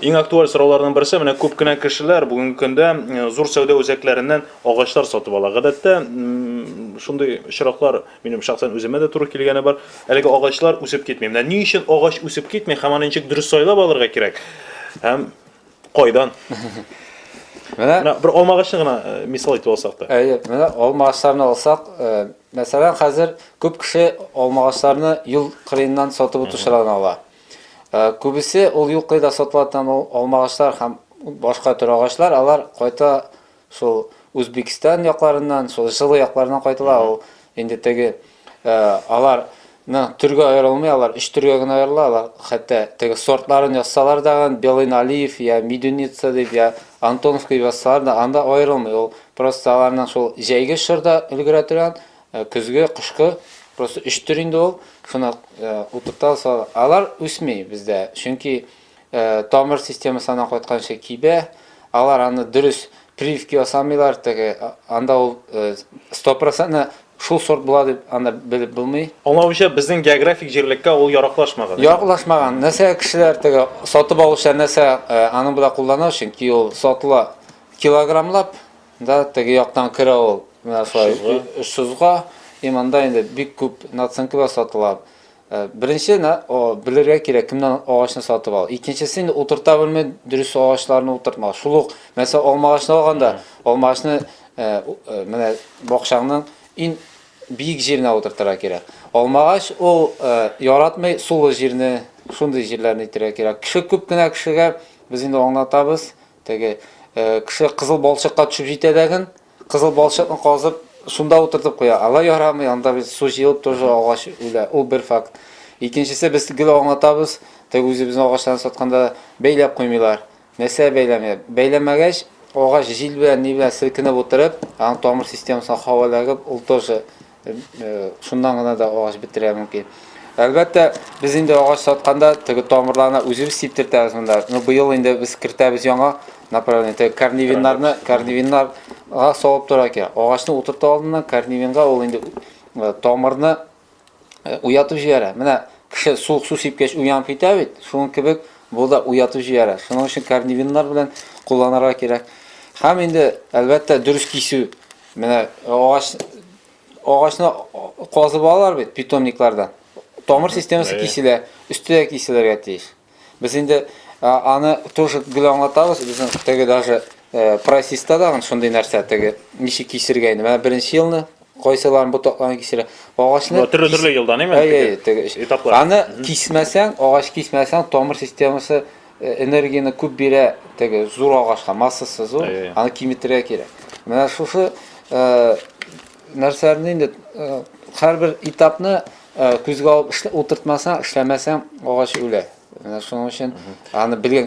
Иң актуаль сораулардан берсе, менә күп кенә кешеләр бүгенге көндә зур сәүдә үзәкләреннән агачлар сатып ала. Гадәттә, шундый очраклар минем шәхсән үземә дә туры килгәне бар. Әлеге агачлар үсеп китми. Менә ни өчен агач үсеп китми, һәм аны ничек дөрес сайлап алырга кирәк? Һәм кайдан? Менә бер алма агачны гына мисал итеп алсак та. Менә алма агачларын алсак, мәсәлән, хәзер күп кеше алма агачларны юл кырыеннан сатып утырышырдан ала. Күбесе ул юл кырыйда сатылган алма агачлар һәм башка төр агачлар, алар кайта шул Үзбекстан якларыннан, шул жылы якларыннан кайтыла. Ул инде теге аларны төргә аерылмый, алар 3 төргә генә аерыла. Алар хәтта теге сортларын яссалар дагы, Белый налив, я Медуница дип, я Антоновский яссалар да анда аерылмый. Ул просто аларның шул җәйге шырда өлгерә торган, көзгә, кышкы просто 3 төр инде ул. Шуны утырталса, алар үсмей бездә. Чөнки тамыр системасына кайтканча кибә, алар аны дөрес прививки ясамыйлар, теге анда ул 100% шул сорт була дип анда белеп булмый. Аңлавымча, безнең географик җирлеккә ул яраклашмаган. Яраклашмаган. Нәрсә кешеләр теге сатып алучылар нәрсә аны була куллана, чөнки ул сатыла килограммлап, да, теге яктан керә ул. Менә шулай 300-га иманда инде бик күп наценкалар сатыла. Беренче белергә кирәк кемнән агачны сатып ал. Икенчесе инде утырта белмәй дөрес агачларны утыртма. Шул ук мәсәлән алма агачны алганда, алма агачны менә бакчаңның иң биек җиренә утыртырга кирәк. Алма агач ул яратмый сулы җирне, шундый җирләрне итәргә кирәк. Кеше күп кенә кешегә без инде аңлатабыз. Теге кеше кызыл балчыкка төшеп җитә дәген, кызыл балчыкны казып шунда утыртып куя. Алай ярамый, анда без су җыелып тоже агач үлә. Ул бер факт. Икенчесе без гел аңлатабыз. Теге үзебезнең агачларны сатканда бәйләп куймыйлар. Нәрсә бәйләмәй? Бәйләмәгәч, агач җил белән ни белән селкенеп утырып, аның тамыр системасына һавалагып, ул тоже шуннан гына да агач бетерә мөмкин. Әлбәттә, без инде агач сатканда теге тамырларына үзебез сиптертәбез монда. Быел инде без кертәбез яңа направление. Теге карнивиннарга салып тора кирәк. Агачны утырта алдыннан карнивинга ул инде тамырны уятып җибәрә. Менә кеше суык су сипкәч уянып китә бит. Шуның кебек бу да уятып җибәрә. Шуның өчен карнивиннар белән кулланырга кирәк. Һәм инде әлбәттә дөрес кисү. Менә агачны казып алалар бит питомниклардан. Тамыр системасы киселә, өстә киселергә тиеш. Без инде аны тоже гел аңлатабыз. Безнең теге даже прайсиста да шундый нәрсә теге ничек кисергә инде. Менә беренче елны кайсыларын ботакларын кисерә. Агачны төрле елдан әйме? Этаплар. Аны кисмәсәң, агач кисмәсәң, тамыр системасы энергияны күп бирә, теге зур агачка, массасы зур, аны киметергә кирәк. Менә шушы нәрсәләрне инде һәрбер этапны күзгә алып утыртмасаң, эшләмәсәң, агач үлә. Менә шуның өчен аны белгән